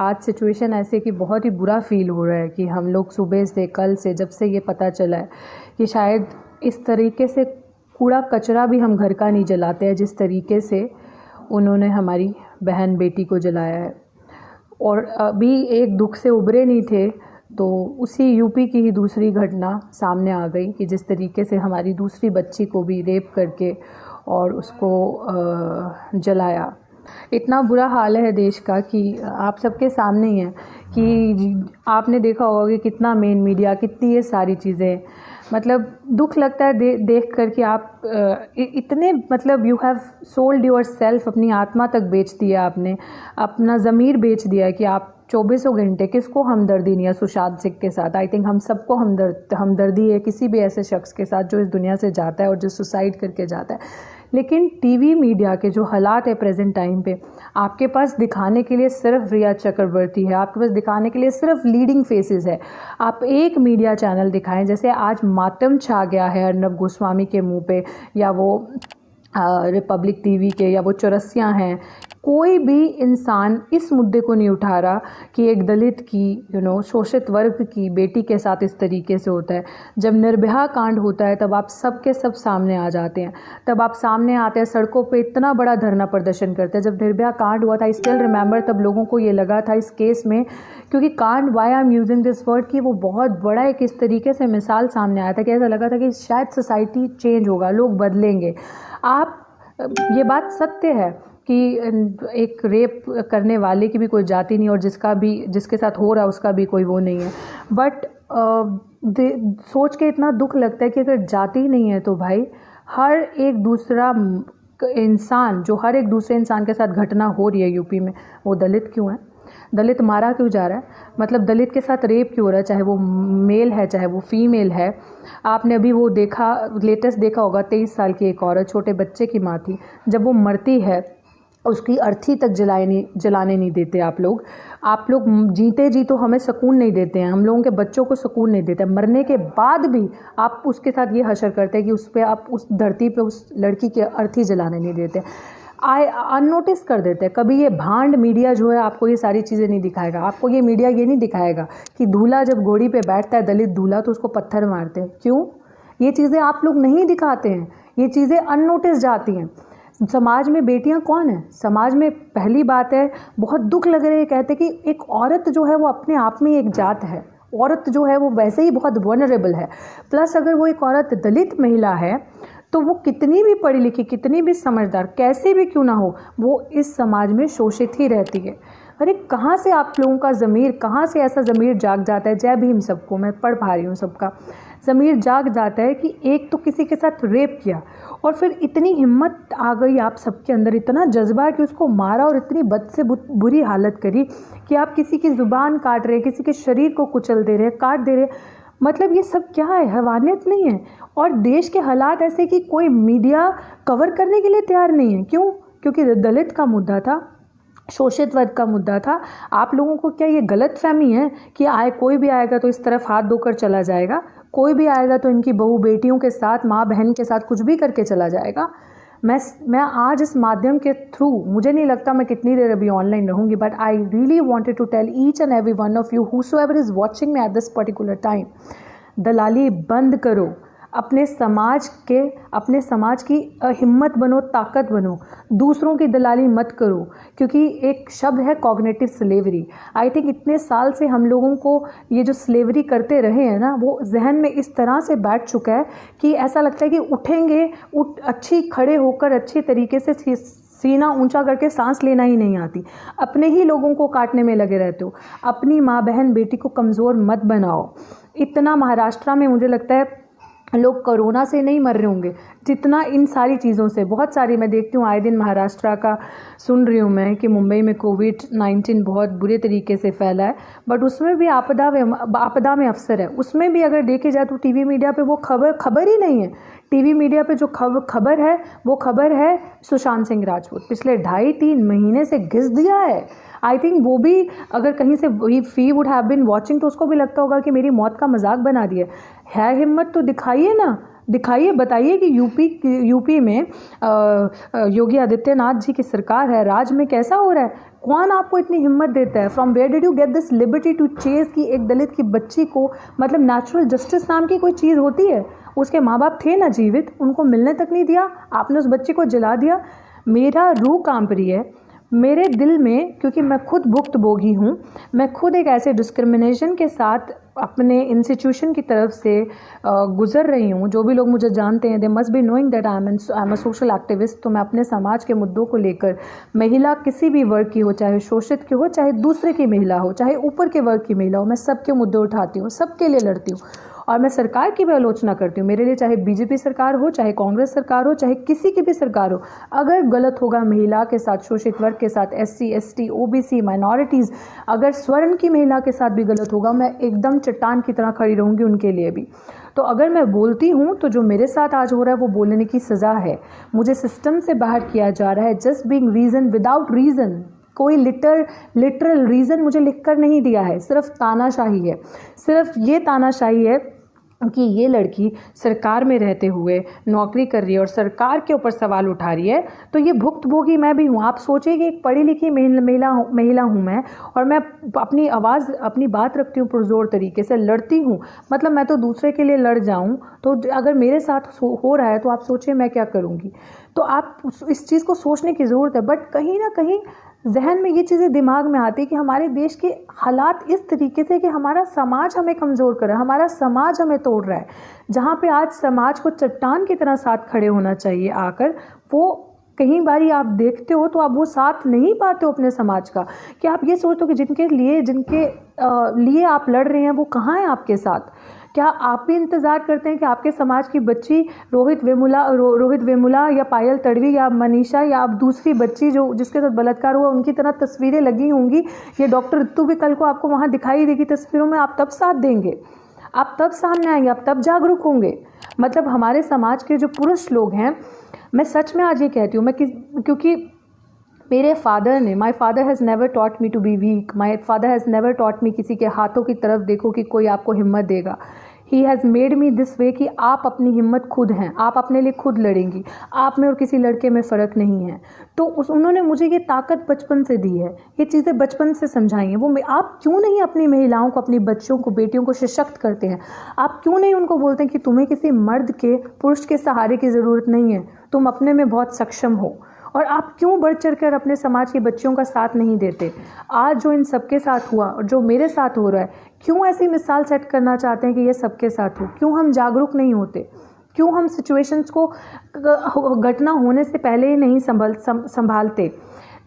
आज सिचुएशन ऐसे कि बहुत ही बुरा फील हो रहा है कि हम लोग सुबह से कल से जब से ये पता चला है कि शायद इस तरीके से कूड़ा कचरा भी हम घर का नहीं जलाते हैं जिस तरीके से उन्होंने हमारी बहन बेटी को जलाया है। और अभी एक दुख से उभरे नहीं थे तो उसी यूपी की ही दूसरी घटना सामने आ गई कि जिस तरीके से हमारी दूसरी बच्ची को भी रेप करके और उसको जलाया। इतना बुरा हाल है देश का कि आप सबके सामने ही है कि आपने देखा होगा कि कितना मेन मीडिया, कितनी ये सारी चीज़ें, मतलब दुख लगता है देख कर कि आप इतने, मतलब you have sold your self, अपनी आत्मा तक बेच दिया आपने, अपना ज़मीर बेच दिया है कि आप 24 घंटे किसको हमदर्दी नहीं है सुशांत सिंह के साथ। आई थिंक हम सबको हमदर्दी है किसी भी ऐसे शख्स के साथ जो इस दुनिया से जाता है और जो सुसाइड करके जाता है। लेकिन टीवी मीडिया के जो हालात है प्रेजेंट टाइम पे, आपके पास दिखाने के लिए सिर्फ रिया चक्रवर्ती है, आपके पास दिखाने के लिए सिर्फ लीडिंग फेसेस है। आप एक मीडिया चैनल दिखाएं, जैसे आज मातम छा गया है अर्नब गोस्वामी के मुंह पे, या वो रिपब्लिक टीवी के, या वो चौरसियाँ हैं, कोई भी इंसान इस मुद्दे को नहीं उठा रहा कि एक दलित की शोषित वर्ग की बेटी के साथ इस तरीके से होता है। जब निर्भया कांड होता है तब आप सब के सब सामने आ जाते हैं, तब आप सामने आते हैं, सड़कों पे इतना बड़ा धरना प्रदर्शन करते हैं। जब निर्भया कांड हुआ था, आई स्टिल रिमेंबर, तब लोगों को ये लगा था इस केस में, क्योंकि कांड, why I am using this word, कि वो बहुत बड़ा एक इस तरीके से मिसाल सामने आया था कि ऐसा लगा था कि शायद सोसाइटी चेंज होगा, लोग बदलेंगे। ये बात सत्य है कि एक रेप करने वाले की भी कोई जाति नहीं और जिसके साथ हो रहा है उसका भी कोई वो नहीं है। बट सोच के इतना दुख लगता है कि अगर जाति नहीं है तो भाई हर एक दूसरा इंसान, जो हर एक दूसरे इंसान के साथ घटना हो रही है यूपी में, वो दलित क्यों है? दलित मारा क्यों जा रहा है? मतलब दलित के साथ रेप क्यों हो रहा है, चाहे वो मेल है चाहे वो फीमेल है। आपने अभी वो देखा, लेटेस्ट देखा होगा, 23 साल की एक औरत, छोटे बच्चे की माँ थी, जब वो मरती है उसकी अर्थी तक जलाने नहीं देते आप लोग जीते जी तो हमें सुकून नहीं देते हैं, हम लोगों के बच्चों को सुकून नहीं देते, मरने के बाद भी आप उसके साथ ये हशर करते हैं कि उस पर आप उस धरती पे उस लड़की के अर्थी जलाने नहीं देते, अननोटिस कर देते हैं। कभी ये भांड मीडिया जो है आपको ये सारी चीज़ें नहीं दिखाएगा। आपको ये मीडिया ये नहीं दिखाएगा कि दूल्हा जब घोड़ी पे बैठता है, दलित दूल्हा, तो उसको पत्थर मारते हैं। क्यों? ये चीज़ें आप लोग नहीं दिखाते हैं, ये चीज़ें अननोटिस जाती हैं। समाज में बेटियां कौन है? समाज में पहली बात है, बहुत दुख लग रहा है कहते कि एक औरत जो है वो अपने आप में एक जात है, औरत जो है वो वैसे ही बहुत वनरेबल है। प्लस अगर वो एक औरत दलित महिला है तो वो कितनी भी पढ़ी लिखी, कितनी भी समझदार, कैसे भी क्यों ना हो, वो इस समाज में शोषित ही रहती है। अरे कहाँ से आप लोगों का ज़मीर, कहाँ से ऐसा ज़मीर जाग जाता है? जय भीम सबको, मैं पढ़ पा रही हूँ, सबका ज़मीर जाग जाता है कि एक तो किसी के साथ रेप किया और फिर इतनी हिम्मत आ गई आप सबके अंदर, इतना जज्बा है कि उसको मारा और इतनी बद से बुरी हालत करी कि आप किसी की ज़ुबान काट रहे, किसी के शरीर को कुचल दे रहे, काट दे रहे। मतलब ये सब क्या है? हैवानियत नहीं है? और देश के हालात ऐसे कि कोई मीडिया कवर करने के लिए तैयार नहीं है। क्यों? क्योंकि दलित का मुद्दा था, शोषित वर्ग का मुद्दा था। आप लोगों को क्या ये गलत फहमी है कि कोई भी आएगा तो इस तरफ हाथ धोकर चला जाएगा, कोई भी आएगा तो इनकी बहू बेटियों के साथ, माँ बहन के साथ कुछ भी करके चला जाएगा? मैं आज इस माध्यम के थ्रू, मुझे नहीं लगता मैं कितनी देर अभी ऑनलाइन रहूँगी, but I really wanted to tell each and every one of you whosoever is watching me at this particular time, दलाली बंद करो। अपने समाज की हिम्मत बनो, ताकत बनो, दूसरों की दलाली मत करो। क्योंकि एक शब्द है कॉग्निटिव स्लेवरी। आई थिंक इतने साल से हम लोगों को ये जो स्लेवरी करते रहे हैं ना, वो जहन में इस तरह से बैठ चुका है कि ऐसा लगता है कि उठेंगे, अच्छी खड़े होकर अच्छी तरीके से सीना ऊंचा करके सांस लेना ही नहीं आती। अपने ही लोगों को काटने में लगे रहते हो। अपनी माँ बहन बेटी को कमज़ोर मत बनाओ। इतना महाराष्ट्र में मुझे लगता है लोग कोरोना से नहीं मर रहे होंगे जितना इन सारी चीज़ों से। बहुत सारी मैं देखती हूँ, आए दिन महाराष्ट्र का सुन रही हूँ मैं कि मुंबई में कोविड-19 बहुत बुरे तरीके से फैला है, बट उसमें भी आपदा में अवसर है। उसमें भी अगर देखे जाए तो टीवी मीडिया पे वो खबर ही नहीं है। टीवी मीडिया पे जो खबर है वो खबर है सुशांत सिंह राजपूत पिछले 2.5-3 महीने से घिस दिया है। आई थिंक वो भी अगर कहीं से we would have been watching तो उसको भी लगता होगा कि मेरी मौत का मजाक बना दिया है। हिम्मत तो दिखाइए ना, दिखाइए, बताइए कि यूपी में योगी आदित्यनाथ जी की सरकार है, राज्य में कैसा हो रहा है? कौन आपको इतनी हिम्मत देता है? From where did you get this liberty to chase कि एक दलित की बच्ची को, मतलब नेचुरल जस्टिस नाम की कोई चीज़ होती है? उसके माँ बाप थे ना जीवित, उनको मिलने तक नहीं दिया, आपने उस बच्ची को जला दिया। मेरा रूह कांप रही है मेरे दिल में, क्योंकि मैं खुद भुक्तभोगी हूँ। मैं खुद एक ऐसे डिस्क्रिमिनेशन के साथ अपने इंस्टीट्यूशन की तरफ से गुजर रही हूँ। जो भी लोग मुझे जानते हैं, they must be knowing that I am a social activist. तो मैं अपने समाज के मुद्दों को लेकर, महिला किसी भी वर्ग की हो, चाहे शोषित की हो, चाहे दूसरे की महिला हो, चाहे ऊपर के वर्ग की महिला हो, मैं सबके मुद्दे उठाती हूँ, सबके लिए लड़ती हूँ। और मैं सरकार की भी आलोचना करती हूँ। मेरे लिए चाहे बीजेपी सरकार हो, चाहे कांग्रेस सरकार हो, चाहे किसी की भी सरकार हो, अगर गलत होगा महिला के साथ, शोषित वर्ग के साथ, SC ST OBC माइनॉरिटीज़, अगर स्वर्ण की महिला के साथ भी गलत होगा, मैं एकदम चट्टान की तरह खड़ी रहूँगी उनके लिए भी। तो अगर मैं बोलती हूँ तो जो मेरे साथ आज हो रहा है वो बोलने की सज़ा है। मुझे सिस्टम से बाहर किया जा रहा है, just being reason without reason. कोई लिटरल रीज़न मुझे लिख कर नहीं दिया है, सिर्फ तानाशाही है। सिर्फ ये तानाशाही है कि ये लड़की सरकार में रहते हुए नौकरी कर रही है और सरकार के ऊपर सवाल उठा रही है, तो ये भुक्तभोगी मैं भी हूँ। आप सोचिए कि एक पढ़ी लिखी महिला हूँ मैं, और मैं अपनी आवाज़, अपनी बात रखती हूँ पुरजोर तरीके से, लड़ती हूँ। मतलब मैं तो दूसरे के लिए लड़ जाऊँ, तो अगर मेरे साथ हो रहा है तो आप सोचिए मैं क्या करूँगी। तो आप इस चीज़ को सोचने की ज़रूरत है। बट कहीं ना कहीं जहन में ये चीज़ें दिमाग में आती है कि हमारे देश के हालात इस तरीके से कि हमारा समाज हमें कमज़ोर कर रहा है, हमारा समाज हमें तोड़ रहा है। जहाँ पे आज समाज को चट्टान की तरह साथ खड़े होना चाहिए आकर, वो कई बारी आप देखते हो तो आप वो साथ नहीं पाते हो अपने समाज का। कि आप ये सोचते हो कि जिनके लिए आप लड़ रहे हैं वो कहाँ हैं आपके साथ? क्या आप भी इंतज़ार करते हैं कि आपके समाज की बच्ची रोहित वेमुला या पायल तड़वी या मनीषा या आप दूसरी बच्ची जो जिसके साथ बलात्कार हुआ उनकी तरह तस्वीरें लगी होंगी, ये डॉक्टर ऋतु भी कल को आपको वहाँ दिखाई देगी तस्वीरों में, आप तब साथ देंगे, आप तब सामने आएंगे, आप तब जागरूक होंगे? मतलब हमारे समाज के जो पुरुष लोग हैं, मैं सच में आज ये कहती हूँ, क्योंकि मेरे फादर ने, my father has never taught me to be weak, my father has never taught me किसी के हाथों की तरफ देखो कि कोई आपको हिम्मत देगा। He has made me this way कि आप अपनी हिम्मत खुद हैं, आप अपने लिए खुद लड़ेंगी, आप में और किसी लड़के में फ़र्क नहीं है। तो उन्होंने मुझे ये ताकत बचपन से दी है, ये चीज़ें बचपन से समझाई हैं। वो आप क्यों नहीं अपनी महिलाओं को, अपनी बच्चों को, बेटियों को सशक्त करते हैं? आप क्यों नहीं उनको बोलते हैं कि तुम्हें किसी मर्द के, पुरुष के सहारे की ज़रूरत नहीं है, तुम अपने में बहुत सक्षम हो? और आप क्यों बढ़ चढ़ कर अपने समाज की बच्चियों का साथ नहीं देते? आज जो इन सबके साथ हुआ और जो मेरे साथ हो रहा है, क्यों ऐसी मिसाल सेट करना चाहते हैं कि ये सबके साथ हो? क्यों हम जागरूक नहीं होते? क्यों हम सिचुएशंस को घटना होने से पहले ही नहीं संभालते?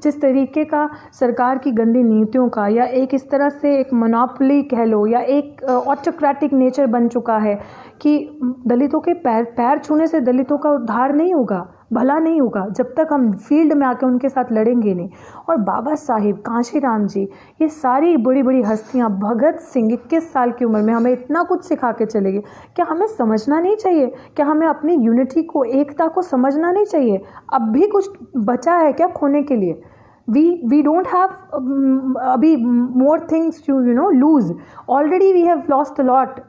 जिस तरीके का सरकार की गंदी नीतियों का, या एक इस तरह से एक मोनोपोली कह लो, या एक ऑटोक्रेटिक नेचर बन चुका है कि दलितों के पैर छूने से दलितों का उद्धार नहीं होगा, भला नहीं होगा, जब तक हम फील्ड में आकर उनके साथ लड़ेंगे नहीं। और बाबा साहिब, कांशीराम जी, ये सारी बड़ी बड़ी हस्तियाँ, भगत सिंह 21 साल की उम्र में हमें इतना कुछ सिखा के चले गए। क्या हमें समझना नहीं चाहिए? क्या हमें अपनी यूनिटी को, एकता को समझना नहीं चाहिए? अब भी कुछ बचा है क्या खोने के लिए? we don't have अभी more things to lose, already we have lost a lot।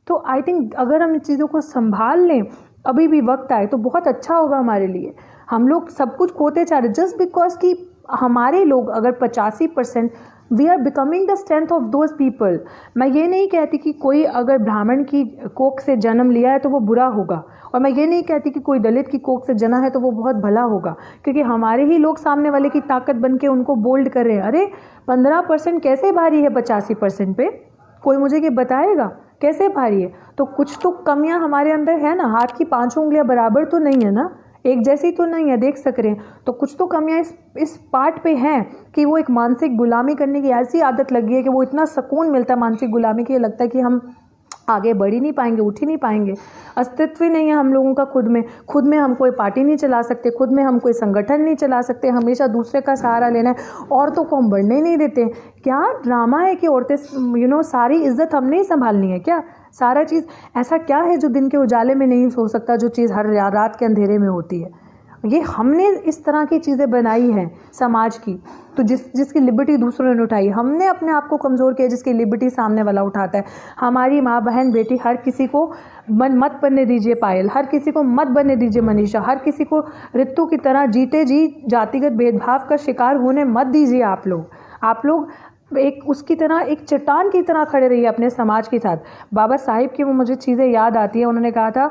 तो आई थिंक अगर हम इन चीज़ों को संभाल लें, अभी भी वक्त आए, तो बहुत अच्छा होगा हमारे लिए। हम लोग सब कुछ खोते जा रहे जस्ट बिकॉज कि हमारे लोग अगर 85%, we are becoming the strength of those people. मैं ये नहीं कहती कि कोई अगर ब्राह्मण की कोख से जन्म लिया है तो वो बुरा होगा, और मैं ये नहीं कहती कि कोई दलित की कोख से जना है तो वो बहुत भला होगा, क्योंकि हमारे ही लोग सामने वाले की ताकत बन के उनको बोल्ड कर रहे हैं। अरे 15% कैसे भारी है 85% पे? कोई मुझे ये बताएगा कैसे भारी है? तो कुछ तो कमियां हमारे अंदर है ना, हाथ की 5 उंगलियां बराबर तो नहीं है ना, एक जैसी तो नहीं है, देख सक रहे हैं। तो कुछ तो कमियां इस पार्ट पे हैं कि वो एक मानसिक गुलामी करने की ऐसी आदत लगी है कि वो इतना सुकून मिलता है मानसिक गुलामी की, लगता है कि हम आगे बढ़ ही नहीं पाएंगे, उठ ही नहीं पाएंगे, अस्तित्व ही नहीं है हम लोगों का खुद में हम कोई पार्टी नहीं चला सकते, खुद में हम कोई संगठन नहीं चला सकते, हमेशा दूसरे का सहारा लेना है, औरतों को हम बढ़ने ही नहीं देते। क्या ड्रामा है कि औरतें सारी इज्जत हमने ही संभालनी है क्या? सारा चीज़ ऐसा क्या है जो दिन के उजाले में नहीं हो सकता, जो चीज़ हर रात के अंधेरे में होती है? ये हमने इस तरह की चीज़ें बनाई हैं समाज की, तो जिसकी लिबर्टी दूसरों ने उठाई, हमने अपने आप को कमज़ोर किया जिसकी लिबर्टी सामने वाला उठाता है। हमारी माँ बहन बेटी हर किसी को मत बनने दीजिए पायल, हर किसी को मत बनने दीजिए मनीषा, हर किसी को ऋतु की तरह जीते जी जातिगत भेदभाव का शिकार होने मत दीजिए। आप लोग एक उसकी तरह एक चट्टान की तरह खड़े रहिए अपने समाज के साथ। बाबा साहिब की वो मुझे चीज़ें याद आती है, उन्होंने कहा था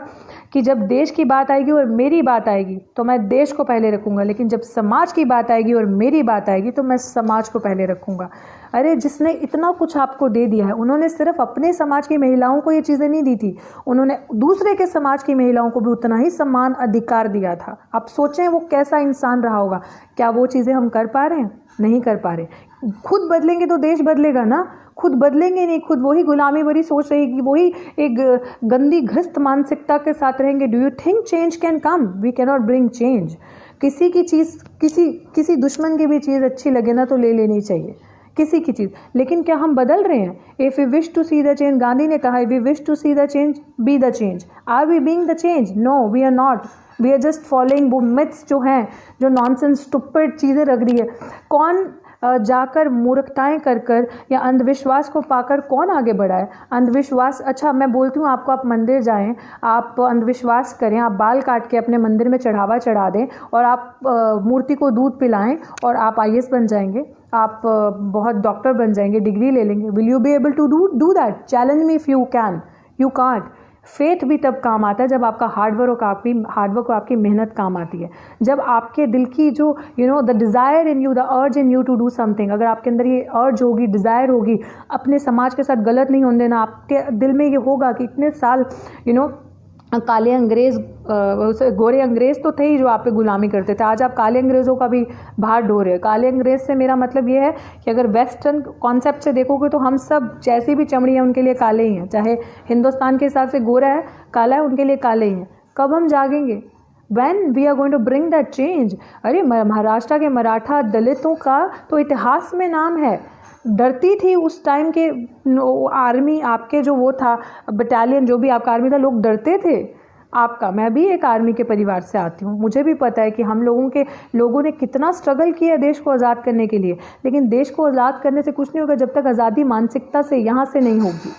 कि जब देश की बात आएगी और मेरी बात आएगी तो मैं देश को पहले रखूँगा, लेकिन जब समाज की बात आएगी और मेरी बात आएगी तो मैं समाज को पहले रखूँगा। अरे जिसने इतना कुछ आपको दे दिया है, उन्होंने सिर्फ अपने समाज की महिलाओं को ये चीज़ें नहीं दी थी, उन्होंने दूसरे के समाज की महिलाओं को भी उतना ही सम्मान अधिकार दिया था। आप सोचें वो कैसा इंसान रहा होगा। क्या वो चीज़ें हम कर पा रहे हैं? नहीं कर पा रहे। खुद बदलेंगे तो देश बदलेगा ना, खुद बदलेंगे नहीं, खुद वही गुलामी भरी सोच रहेगी, वही एक गंदी घृष्ट मानसिकता के साथ रहेंगे। Do you think change can come? We can not bring change. किसी की चीज़ किसी दुश्मन की भी चीज़ अच्छी लगे ना तो ले लेनी चाहिए, किसी की चीज़। लेकिन क्या हम बदल रहे हैं? If you wish to see the change, Gandhi ने कहा, if you wish to see the change be the change. Are we being the change? No, we are not. We are just following वो मिथ्स जो हैं, जो nonsense stupid चीज़ें रख दी है। कौन जाकर मूर्खताएं कर या अंधविश्वास को पाकर कौन आगे बढ़ा है? अंधविश्वास, अच्छा मैं बोलती हूँ आपको, आप मंदिर जाएं, आप अंधविश्वास करें, आप बाल काट के अपने मंदिर में चढ़ावा चढ़ा दें और आप मूर्ति को दूध पिलाएं और आप IAS बन जाएंगे, आप बहुत डॉक्टर बन जाएंगे, डिग्री ले लेंगे। Will you be able to do that? Challenge me if you can. You can't. Faith भी तब काम आता है जब आपका हार्डवर्क और आपकी मेहनत काम आती है। जब आपके दिल की जो the desire in you, the urge in you to do something, अगर आपके अंदर ये अर्ज होगी, डिज़ायर होगी, अपने समाज के साथ गलत नहीं होने देना, आपके दिल में ये होगा कि इतने साल काले अंग्रेज़, गोरे अंग्रेज़ तो थे ही जो आप पे गुलामी करते थे, आज आप काले अंग्रेज़ों का भी भार ढो रहे हो। काले अंग्रेज़ से मेरा मतलब ये है कि अगर वेस्टर्न कॉन्सेप्ट से देखोगे तो हम सब जैसी भी चमड़ी है उनके लिए काले ही हैं। चाहे हिंदुस्तान के हिसाब से गोरा है, काला है, उनके लिए काले ही हैं। कब हम जागेंगे? When we are going to bring that change? अरे महाराष्ट्र के मराठा दलितों का तो इतिहास में नाम है। डरती थी उस टाइम के आर्मी, आपके जो वो था बटालियन, जो भी आपका आर्मी था, लोग डरते थे आपका। मैं भी एक आर्मी के परिवार से आती हूँ, मुझे भी पता है कि हम लोगों ने कितना स्ट्रगल किया देश को आज़ाद करने के लिए। लेकिन देश को आज़ाद करने से कुछ नहीं होगा जब तक आज़ादी मानसिकता से यहाँ से नहीं होगी।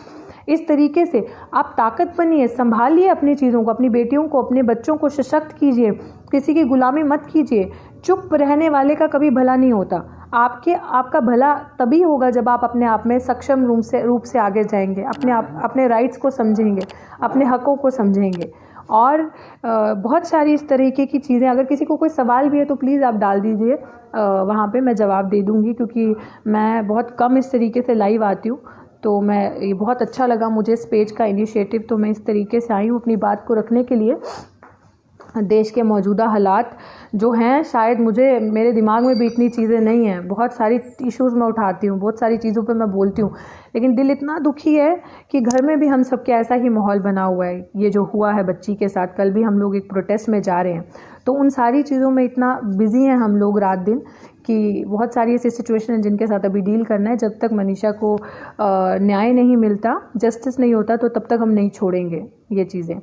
इस तरीके से आप ताकत बनिए, संभालिए अपनी चीज़ों को, अपनी बेटियों को, अपने बच्चों को सशक्त कीजिए, किसी की गुलामी मत कीजिए। चुप रहने वाले का कभी भला नहीं होता। आपका भला तभी होगा जब आप अपने आप में सक्षम रूप से आगे जाएंगे, अपने राइट्स को समझेंगे, अपने हकों को समझेंगे। और बहुत सारी इस तरीके की चीज़ें, अगर किसी को कोई सवाल भी है तो प्लीज़ आप डाल दीजिए, वहाँ पे मैं जवाब दे दूँगी, क्योंकि मैं बहुत कम इस तरीके से लाइव आती हूँ। तो ये बहुत अच्छा लगा मुझे इस पेज का इनिशिएटिव, तो मैं इस तरीके से आई हूँ अपनी बात को रखने के लिए। देश के मौजूदा हालात जो हैं, शायद मेरे दिमाग में भी इतनी चीज़ें नहीं हैं, बहुत सारी इश्यूज़ मैं उठाती हूँ, बहुत सारी चीज़ों पे मैं बोलती हूँ, लेकिन दिल इतना दुखी है कि घर में भी हम सबके ऐसा ही माहौल बना हुआ है। ये जो हुआ है बच्ची के साथ, कल भी हम लोग एक प्रोटेस्ट में जा रहे हैं, तो उन सारी चीज़ों में इतना बिजी हैं हम लोग रात दिन कि बहुत सारी ऐसी सिचुएशन है जिनके साथ अभी डील करना है। जब तक मनीषा को न्याय नहीं मिलता, जस्टिस नहीं होता, तो तब तक हम नहीं छोड़ेंगे ये चीज़ें।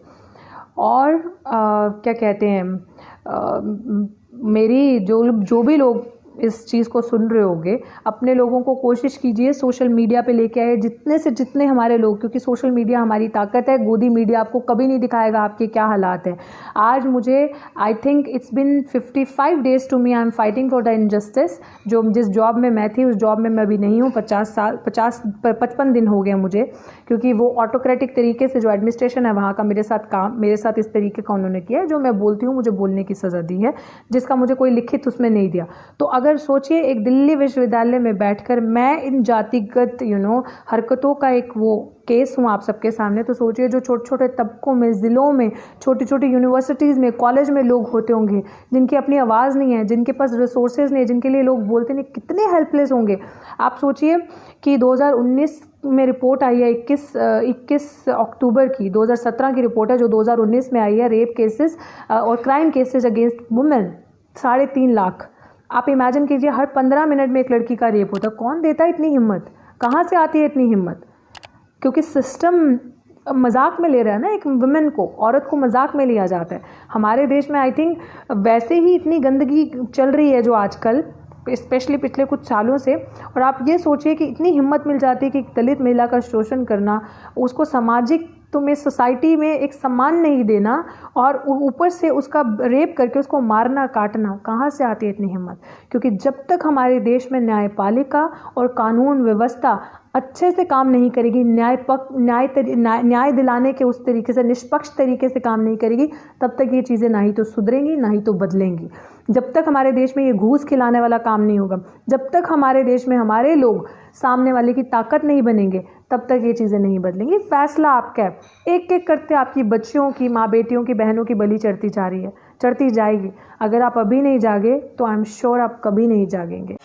और क्या कहते हैं, मेरी जो भी लोग इस चीज़ को सुन रहे होंगे, अपने लोगों को कोशिश कीजिए सोशल मीडिया पे लेके आए, जितने से जितने हमारे लोग, क्योंकि सोशल मीडिया हमारी ताकत है। गोदी मीडिया आपको कभी नहीं दिखाएगा आपके क्या हालात हैं। आज मुझे I think it's been 55 days to me, I am fighting for the injustice. जिस जॉब में मैं थी उस जॉब में मैं अभी नहीं हूँ। 55 दिन हो गए मुझे, क्योंकि वो ऑटोक्रेटिक तरीके से जो एडमिनिस्ट्रेशन है वहाँ का मेरे साथ इस तरीके का उन्होंने किया है, जो मैं बोलती हूँ मुझे बोलने की सज़ा दी है, जिसका मुझे कोई लिखित उसमें नहीं दिया। तो अगर सोचिए, एक दिल्ली विश्वविद्यालय में बैठकर मैं इन जातिगत हरकतों का एक वो केस हूँ आप सबके सामने, तो सोचिए जो छोटे छोटे तबकों में, ज़िलों में, छोटी छोटी यूनिवर्सिटीज़ में, कॉलेज में लोग होते होंगे जिनकी अपनी आवाज़ नहीं है, जिनके पास रिसोर्सेज नहीं है, जिनके लिए लोग बोलते नहीं, कितने हेल्पलेस होंगे। आप सोचिए कि 2019 में रिपोर्ट आई है, 21 अक्टूबर की 2017 की रिपोर्ट है जो 2019 में आई है, रेप केसेस और crime cases against women 3.5 lakh. आप इमेजिन कीजिए, हर 15 मिनट में एक लड़की का रेप होता है। कौन देता है इतनी हिम्मत? कहाँ से आती है इतनी हिम्मत? क्योंकि सिस्टम मजाक में ले रहा है ना, एक वुमेन को, औरत को मजाक में लिया जाता है। हमारे देश में आई थिंक वैसे ही इतनी गंदगी चल रही है जो आजकल, स्पेशली पिछले कुछ सालों से। और आप ये सोचिए कि इतनी हिम्मत मिल जाती है कि एक दलित महिला का शोषण करना, उसको सामाजिक तुम्हें सोसाइटी में एक सम्मान नहीं देना, और ऊपर से उसका रेप करके उसको मारना काटना। कहाँ से आती है इतनी हिम्मत? क्योंकि जब तक हमारे देश में न्यायपालिका और कानून व्यवस्था अच्छे से काम नहीं करेगी, न्याय दिलाने के उस तरीके से, निष्पक्ष तरीके से काम नहीं करेगी, तब तक ये चीज़ें ना ही तो सुधरेंगी ना ही तो बदलेंगी। जब तक हमारे देश में ये घूस खिलाने वाला काम नहीं होगा, जब तक हमारे देश में हमारे लोग सामने वाले की ताकत नहीं बनेंगे, तब तक ये चीज़ें नहीं बदलेंगी। फैसला आपका है। एक एक करते आपकी बच्चियों की, माँ बेटियों की, बहनों की बलि चढ़ती जा रही है, चढ़ती जाएगी। अगर आप अभी नहीं जागे तो आई एम श्योर आप कभी नहीं जागेंगे।